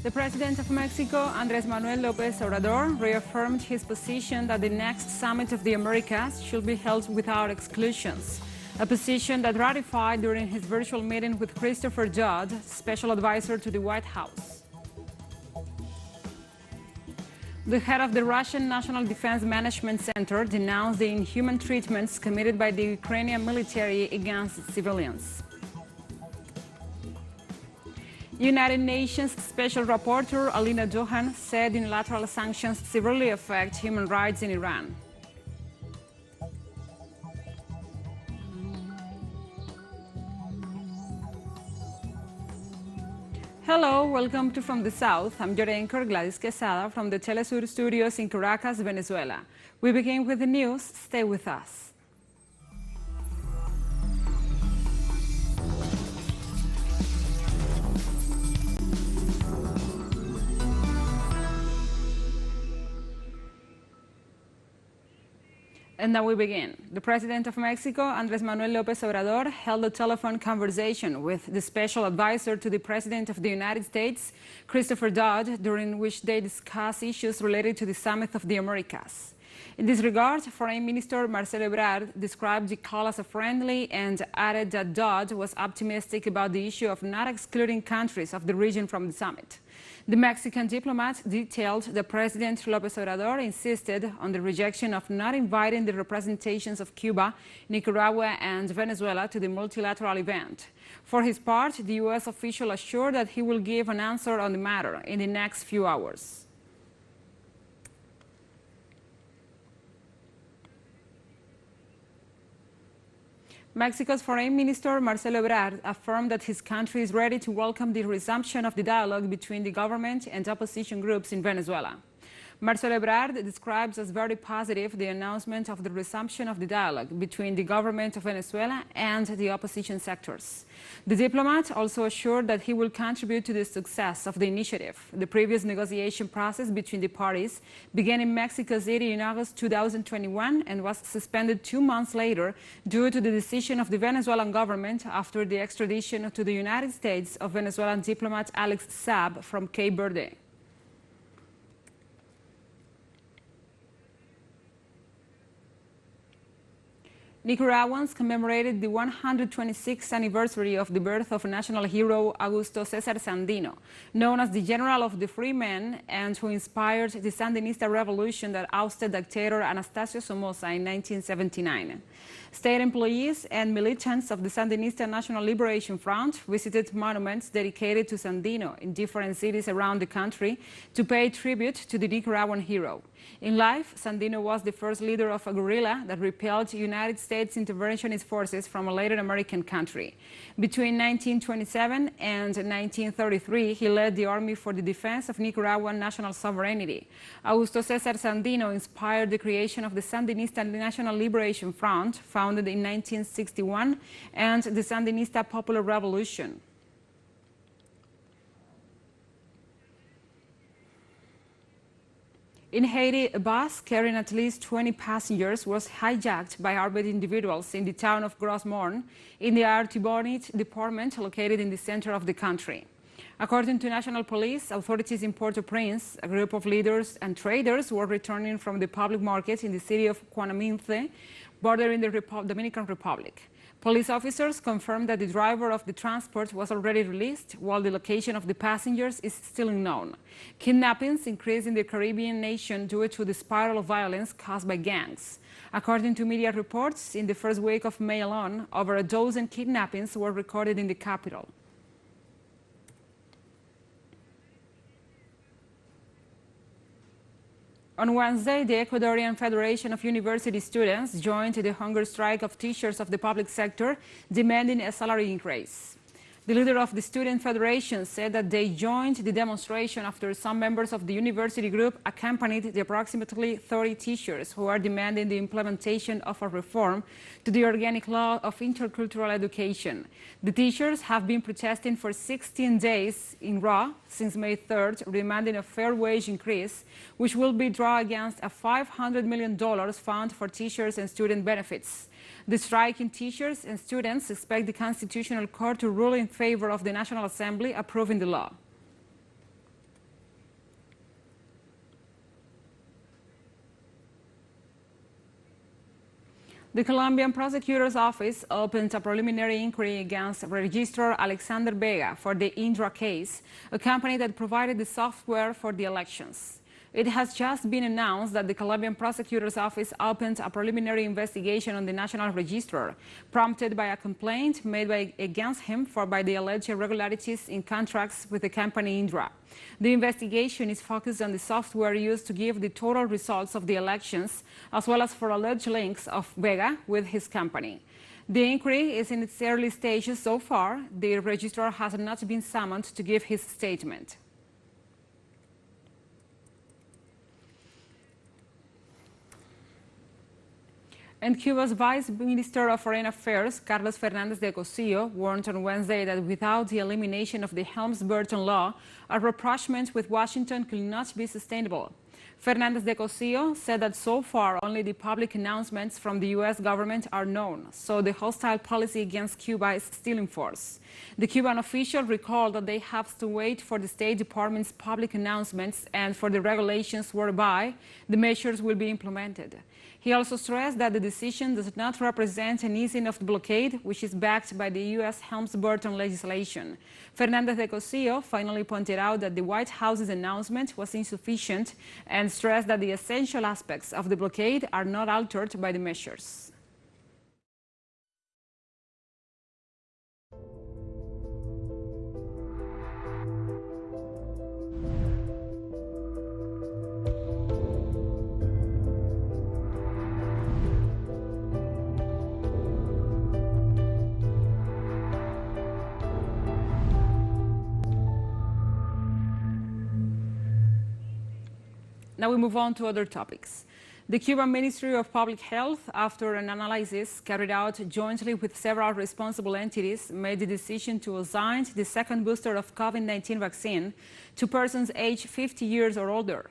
The President of Mexico, Andrés Manuel López Obrador, reaffirmed his position that the next summit of the Americas should be held without exclusions, a position that ratified during his virtual meeting with Christopher Dodd, special advisor to the White House. The head of the Russian National Defense Management Center denounced the inhuman treatments committed by the Ukrainian military against civilians. United Nations Special Rapporteur Alina Johan said unilateral sanctions severely affect human rights in Iran. Hello, welcome to From the South. I'm your anchor, Gladys Quesada, from the Telesur studios in Caracas, Venezuela. We begin with the news. Stay with us. And now we begin. The President of Mexico, Andrés Manuel López Obrador, held a telephone conversation with the special advisor to the President of the United States, Christopher Dodd, during which they discussed issues related to the Summit of the Americas. In this regard, Foreign Minister Marcelo Ebrard described the call as a friendly and added that Dodd was optimistic about the issue of not excluding countries of the region from the summit. The Mexican diplomat detailed that President López Obrador insisted on the rejection of not inviting the representations of Cuba, Nicaragua and Venezuela to the multilateral event. For his part, the U.S. official assured that he will give an answer on the matter in the next few hours. Mexico's Foreign Minister Marcelo Ebrard affirmed that his country is ready to welcome the resumption of the dialogue between the government and opposition groups in Venezuela. Marcelo Ebrard describes as very positive the announcement of the resumption of the dialogue between the government of Venezuela and the opposition sectors. The diplomat also assured that he will contribute to the success of the initiative. The previous negotiation process between the parties began in Mexico City in August 2021 and was suspended 2 months later due to the decision of the Venezuelan government after the extradition to the United States of Venezuelan diplomat Alex Saab from Cape Verde. Nicaraguans commemorated the 126th anniversary of the birth of national hero Augusto César Sandino, known as the General of the Free Men and who inspired the Sandinista revolution that ousted dictator Anastasio Somoza in 1979. State employees and militants of the Sandinista National Liberation Front visited monuments dedicated to Sandino in different cities around the country to pay tribute to the Nicaraguan hero. In life, Sandino was the first leader of a guerrilla that repelled United States interventionist forces from a Latin American country. Between 1927 and 1933, he led the Army for the Defense of Nicaraguan national sovereignty. Augusto César Sandino inspired the creation of the Sandinista National Liberation Front, founded in 1961, and the Sandinista Popular Revolution. In Haiti, a bus carrying at least 20 passengers was hijacked by armed individuals in the town of Gros Morne in the Artibonite department located in the center of the country. According to national police, authorities in Port-au-Prince, a group of leaders and traders were returning from the public market in the city of Cuanaminthe, bordering the Dominican Republic. Police officers confirmed that the driver of the transport was already released, while the location of the passengers is still unknown. Kidnappings increased in the Caribbean nation due to the spiral of violence caused by gangs. According to media reports, in the first week of May alone, over a dozen kidnappings were recorded in the capital. On Wednesday, the Ecuadorian Federation of University Students joined the hunger strike of teachers of the public sector, demanding a salary increase. The leader of the Student Federation said that they joined the demonstration after some members of the university group accompanied the approximately 30 teachers who are demanding the implementation of a reform to the organic law of intercultural education. The teachers have been protesting for 16 days in row since May 3rd, demanding a fair wage increase, which will be drawn against a $500 million fund for teachers and student benefits. The striking teachers and students expect the Constitutional Court to rule in favor of the National Assembly approving the law. The Colombian prosecutor's office opened a preliminary inquiry against Registrar Alexander Vega for the Indra case, a company that provided the software for the elections. It has just been announced that the Colombian prosecutor's office opened a preliminary investigation on the national registrar, prompted by a complaint made against him by the alleged irregularities in contracts with the company Indra. The investigation is focused on the software used to give the total results of the elections, as well as for alleged links of Vega with his company. The inquiry is in its early stages so far. The registrar has not been summoned to give his statement. And Cuba's Vice Minister of Foreign Affairs, Carlos Fernández de Cosío, warned on Wednesday that without the elimination of the Helms-Burton law, a rapprochement with Washington could not be sustainable. Fernández de Cosío said that so far only the public announcements from the U.S. government are known, so the hostile policy against Cuba is still in force. The Cuban official recalled that they have to wait for the State Department's public announcements and for the regulations whereby the measures will be implemented. He also stressed that the decision does not represent an easing of the blockade, which is backed by the U.S. Helms-Burton legislation. Fernández de Cosío finally pointed out that the White House's announcement was insufficient and stressed that the essential aspects of the blockade are not altered by the measures. Now we move on to other topics. The Cuban Ministry of Public Health, after an analysis carried out jointly with several responsible entities, made the decision to assign the second booster of COVID-19 vaccine to persons aged 50 years or older.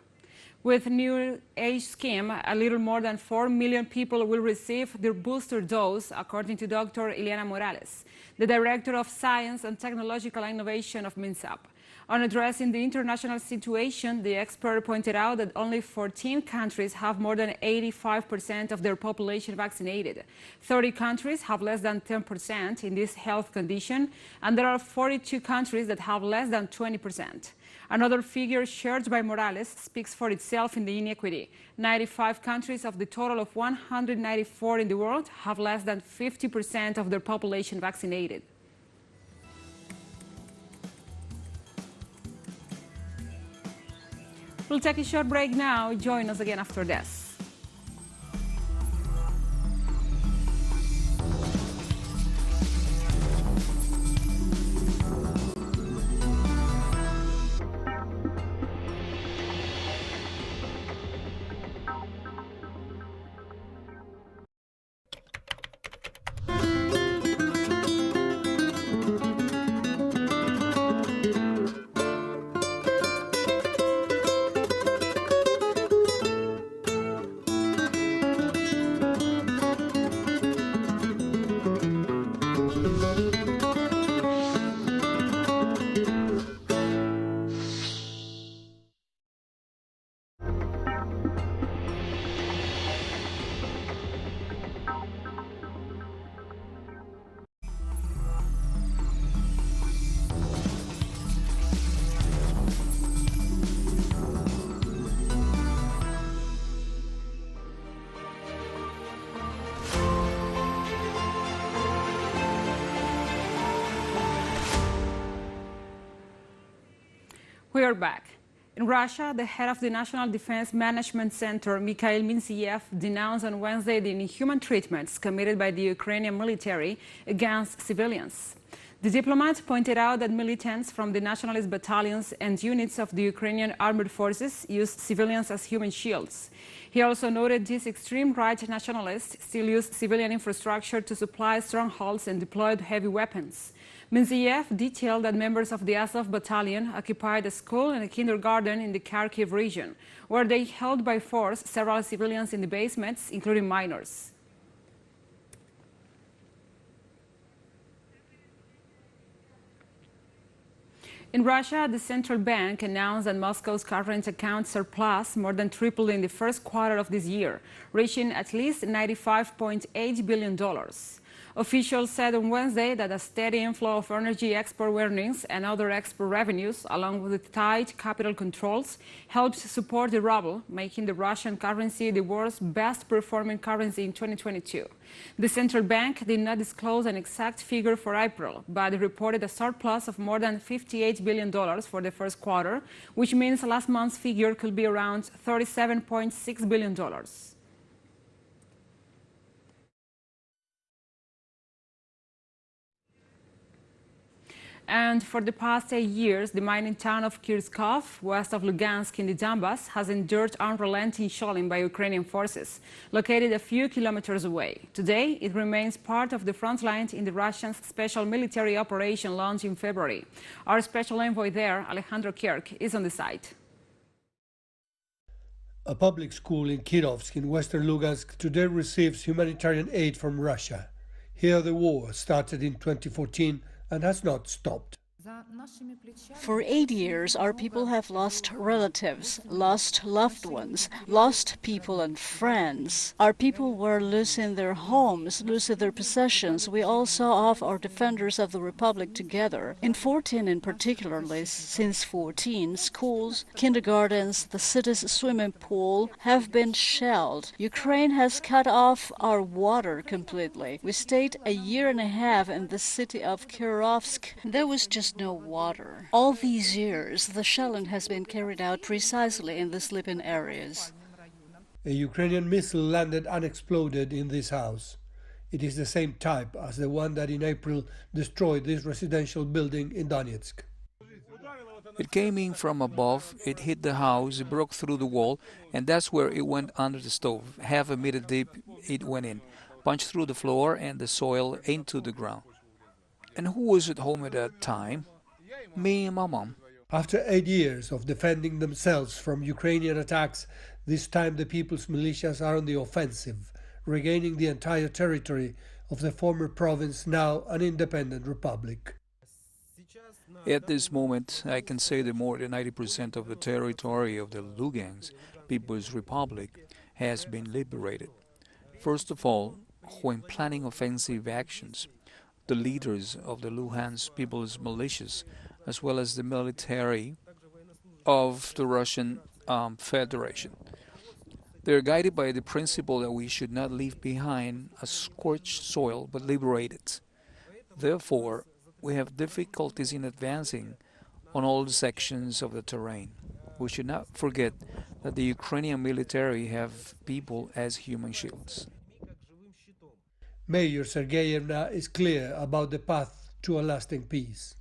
With the new age scheme, a little more than 4 million people will receive their booster dose, according to Dr. Ileana Morales, the Director of Science and Technological Innovation of MINSAP. On addressing the international situation, the expert pointed out that only 14 countries have more than 85% of their population vaccinated. 30 countries have less than 10% in this health condition, and there are 42 countries that have less than 20%. Another figure shared by Morales speaks for itself in the inequity. 95 countries of the total of 194 in the world have less than 50% of their population vaccinated. We'll take a short break now. Join us again after this. We are back. In Russia, the head of the National Defense Management Center, Mikhail Minziev, denounced on Wednesday the inhuman treatments committed by the Ukrainian military against civilians. The diplomat pointed out that militants from the nationalist battalions and units of the Ukrainian armed forces used civilians as human shields. He also noted these extreme right nationalists still use civilian infrastructure to supply strongholds and deployed heavy weapons. Minziev detailed that members of the Azov battalion occupied a school and a kindergarten in the Kharkiv region, where they held by force several civilians in the basements, including minors. In Russia, the central bank announced that Moscow's current account surplus more than tripled in the first quarter of this year, reaching at least $95.8 billion. Officials said on Wednesday that a steady inflow of energy export earnings and other export revenues, along with tight capital controls, helped support the ruble, making the Russian currency the world's best-performing currency in 2022. The central bank did not disclose an exact figure for April, but reported a surplus of more than $58 billion for the first quarter, which means last month's figure could be around $37.6 billion. And for the past 8 years, the mining town of Kirskov, west of Lugansk in the Donbass, has endured unrelenting shelling by Ukrainian forces, located a few kilometers away. Today, it remains part of the front line in the Russian special military operation launched in February. Our special envoy there, Alejandro Kirk, is on the site. A public school in Kirovsk in western Lugansk today receives humanitarian aid from Russia. Here the war started in 2014 and has not stopped. For 8 years, our people have lost relatives, lost loved ones, lost people and friends. Our people were losing their homes, losing their possessions. We all saw off our defenders of the Republic together. In 14 in particularly, since 14, schools, kindergartens, the city's swimming pool have been shelled. Ukraine has cut off our water completely. We stayed a year and a half in the city of Kirovsk. There was just no water. All these years, the shelling has been carried out precisely in the sleeping areas. A Ukrainian missile landed unexploded in this house. It is the same type as the one that in April destroyed this residential building in Donetsk. It came in from above, it hit the house, it broke through the wall, and that's where it went under the stove. Half a meter deep it went in, punched through the floor and the soil into the ground. And who was at home at that time? Me and my mom. After 8 years of defending themselves from Ukrainian attacks, this time the people's militias are on the offensive, regaining the entire territory of the former province, now an independent republic. At this moment, I can say that more than 90% of the territory of the Lugansk People's Republic has been liberated. First of all, when planning offensive actions, the leaders of the Luhansk People's Militias, as well as the military of the Russian Federation. They are guided by the principle that we should not leave behind a scorched soil, but liberate it. Therefore, we have difficulties in advancing on all the sections of the terrain. We should not forget that the Ukrainian military have people as human shields. Mayor Sergeyevna is clear about the path to a lasting peace.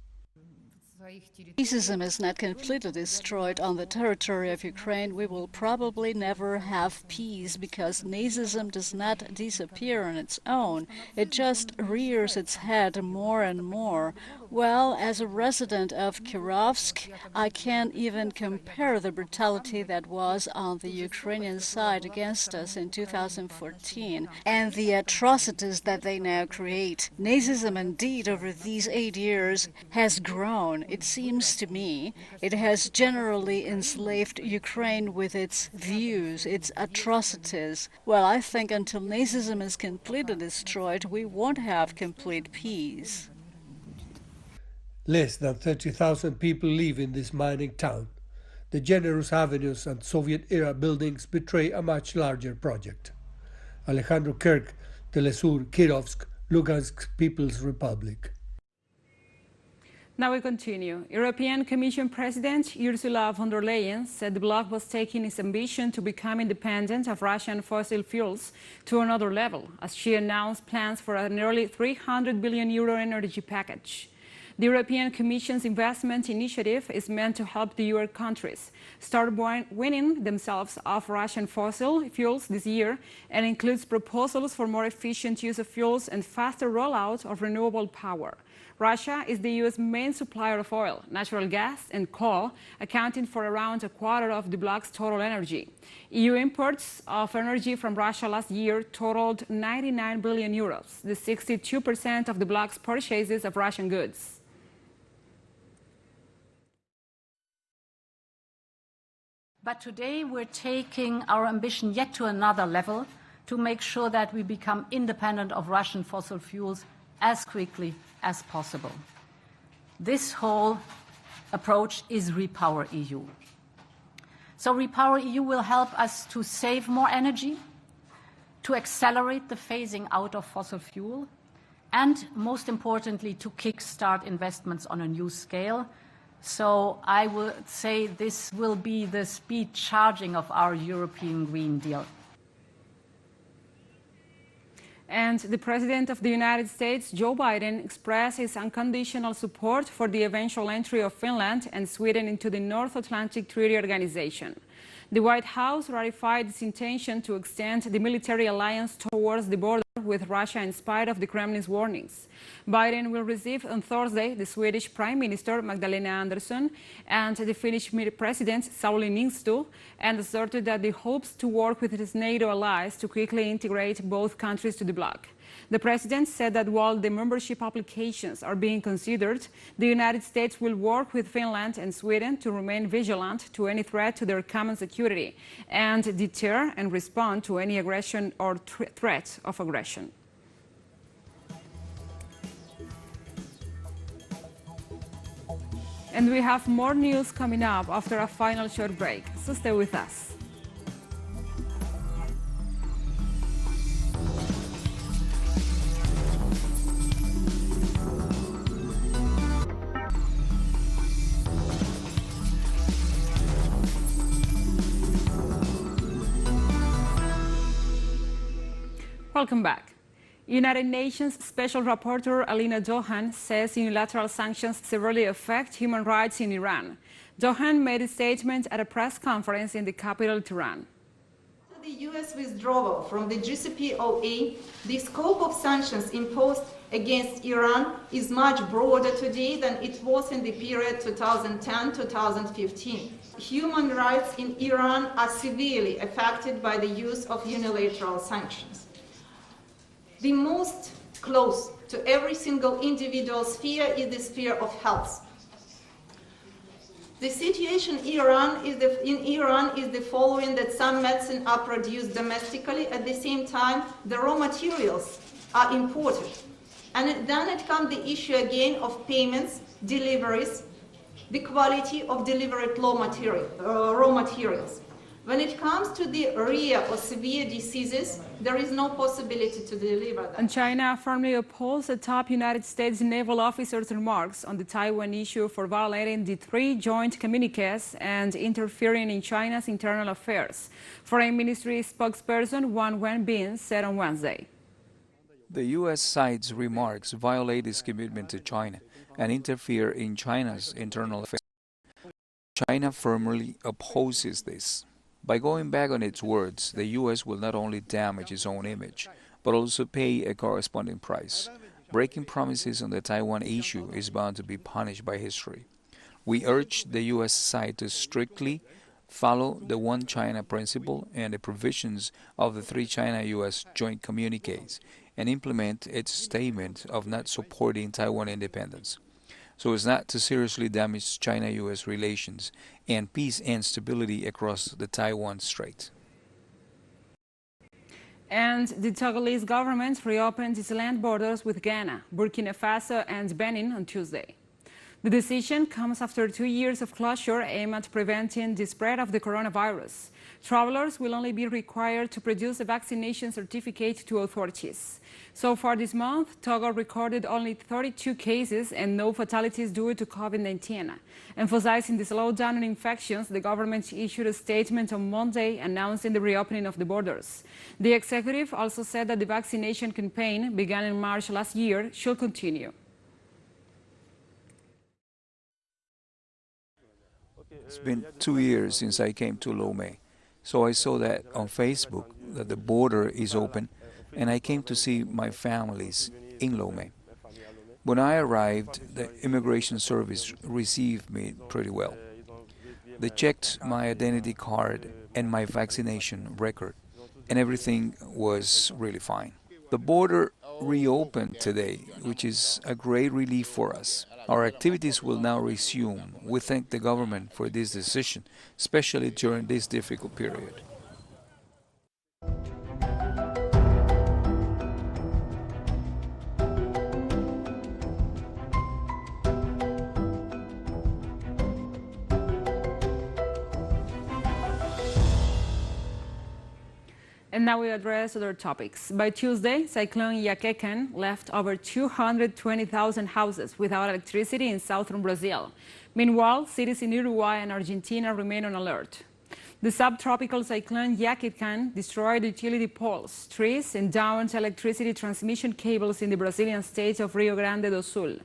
Nazism is not completely destroyed on the territory of Ukraine. We will probably never have peace because Nazism does not disappear on its own. It just rears its head more and more. Well, as a resident of Kirovsk, I can't even compare the brutality that was on the Ukrainian side against us in 2014 and the atrocities that they now create. Nazism, indeed, over these 8 years has grown. It seems to me it has generally enslaved Ukraine with its views, its atrocities. Well, I think until Nazism is completely destroyed, we won't have complete peace. Less than 30,000 people live in this mining town. The generous avenues and Soviet-era buildings betray a much larger project. Alejandro Kirk, Telesur, Kirovsk, Lugansk People's Republic. Now we continue. European Commission President Ursula von der Leyen said the bloc was taking its ambition to become independent of Russian fossil fuels to another level, as she announced plans for a nearly €300 billion energy package. The European Commission's investment initiative is meant to help the EU countries start weaning themselves off Russian fossil fuels this year and includes proposals for more efficient use of fuels and faster rollout of renewable power. Russia is the EU's main supplier of oil, natural gas and coal, accounting for around a quarter of the bloc's total energy. EU imports of energy from Russia last year totaled €99 billion, the 62% of the bloc's purchases of Russian goods. But today we're taking our ambition yet to another level to make sure that we become independent of Russian fossil fuels as quickly as possible. This whole approach is Repower EU. So Repower EU will help us to save more energy, to accelerate the phasing out of fossil fuel, and most importantly, to kickstart investments on a new scale. So I would say this will be the speed charging of our European Green Deal. And the President of the United States, Joe Biden, expressed his unconditional support for the eventual entry of Finland and Sweden into the North Atlantic Treaty Organization. The White House ratified its intention to extend the military alliance towards the border with Russia in spite of the Kremlin's warnings. Biden will receive on Thursday the Swedish Prime Minister Magdalena Andersson and the Finnish President Sauli Niinistö, and asserted that he hopes to work with his NATO allies to quickly integrate both countries to the bloc. The president said that while the membership applications are being considered, the United States will work with Finland and Sweden to remain vigilant to any threat to their common security and deter and respond to any aggression or threat of aggression. And we have more news coming up after a final short break, so stay with us. Welcome back. United Nations Special Rapporteur Alina Johan says unilateral sanctions severely affect human rights in Iran. Johan made a statement at a press conference in the capital, Tehran. After the U.S. withdrawal from the JCPOA, the scope of sanctions imposed against Iran is much broader today than it was in the period 2010-2015. Human rights in Iran are severely affected by the use of unilateral sanctions. The most close to every single individual sphere is the sphere of health. The situation in Iran is the following: that some medicine are produced domestically, at the same time the raw materials are imported. And then it comes the issue again of payments, deliveries, the quality of delivered raw materials. When it comes to the rare or severe diseases, there is no possibility to deliver them. And China firmly opposed the top United States naval officer's remarks on the Taiwan issue for violating the 3 joint communiques and interfering in China's internal affairs. Foreign Ministry spokesperson Wang Wenbin said on Wednesday. The U.S. side's remarks violate its commitment to China and interfere in China's internal affairs. China firmly opposes this. By going back on its words, the U.S. will not only damage its own image, but also pay a corresponding price. Breaking promises on the Taiwan issue is bound to be punished by history. We urge the U.S. side to strictly follow the One China principle and the provisions of the 3 China-U.S. joint communiques and implement its statement of not supporting Taiwan independence, so as not to seriously damage China-U.S. relations and peace and stability across the Taiwan Strait. And the Togolese government reopened its land borders with Ghana, Burkina Faso and Benin on Tuesday. The decision comes after 2 years of closure aimed at preventing the spread of the coronavirus. Travelers will only be required to produce a vaccination certificate to authorities. So far this month, Togo recorded only 32 cases and no fatalities due to COVID-19. Emphasizing the slowdown in infections, the government issued a statement on Monday announcing the reopening of the borders. The executive also said that the vaccination campaign, begun in March last year, should continue. It's been 2 years since I came to Lomé, so I saw that on Facebook that the border is open, and I came to see my families in Lomé. When I arrived, the immigration service received me pretty well. They checked my identity card and my vaccination record, and everything was really fine. The border reopened today, which is a great relief for us. Our activities will now resume. We thank the government for this decision, especially during this difficult period. And now we address other topics. By Tuesday, Cyclone Iaquecan left over 220,000 houses without electricity in southern Brazil. Meanwhile, cities in Uruguay and Argentina remain on alert. The subtropical cyclone Iaquecan destroyed utility poles, trees, and downed electricity transmission cables in the Brazilian state of Rio Grande do Sul.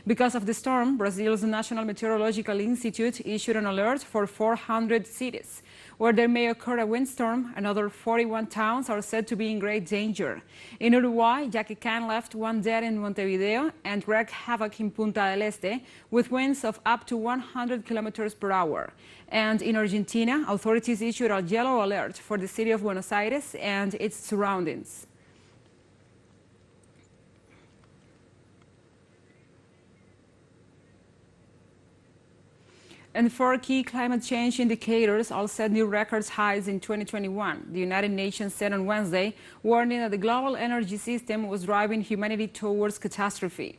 Because of the storm, Brazil's National Meteorological Institute issued an alert for 400 cities. Where there may occur a windstorm, another 41 towns are said to be in great danger. In Uruguay, Iaquecan left one dead in Montevideo and wreaked havoc in Punta del Este with winds of up to 100 kilometers per hour. And in Argentina, authorities issued a yellow alert for the city of Buenos Aires and its surroundings. And 4 key climate change indicators all set new records highs in 2021. The United Nations said on Wednesday, warning that the global energy system was driving humanity towards catastrophe.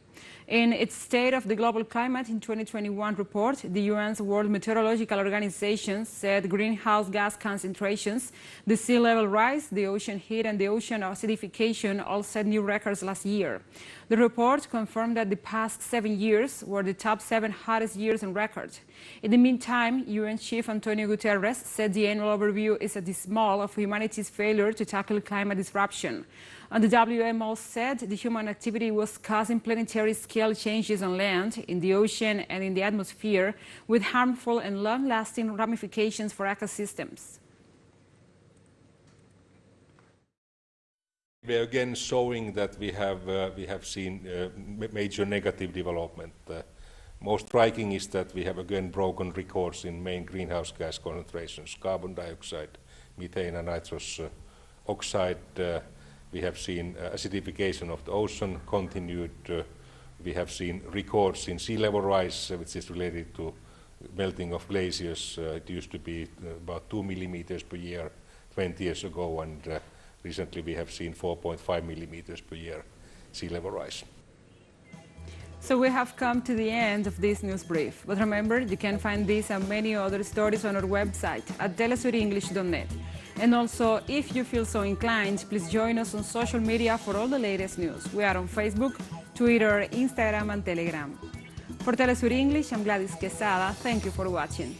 In its State of the Global Climate in 2021 report, the UN's World Meteorological Organization said greenhouse gas concentrations, the sea level rise, the ocean heat, and the ocean acidification all set new records last year. The report confirmed that the past 7 years were the top 7 hottest years on record. In the meantime, UN Chief Antonio Guterres said the annual overview is a dismal of humanity's failure to tackle climate disruption. And the WMO said the human activity was causing planetary scale changes on land, in the ocean, and in the atmosphere, with harmful and long-lasting ramifications for ecosystems. We are again showing that we have seen major negative development. Most striking is that we have again broken records in main greenhouse gas concentrations: carbon dioxide, methane, and nitrous oxide. We have seen acidification of the ocean continued. We have seen records in sea level rise, which is related to melting of glaciers. It used to be about 2 millimeters per year 20 years ago, and recently we have seen 4.5 millimeters per year sea level rise. So we have come to the end of this news brief. But remember, you can find this and many other stories on our website at telesurenglish.net. And also, if you feel so inclined, please join us on social media for all the latest news. We are on Facebook, Twitter, Instagram, and Telegram. For Telesur English, I'm Gladys Quesada. Thank you for watching.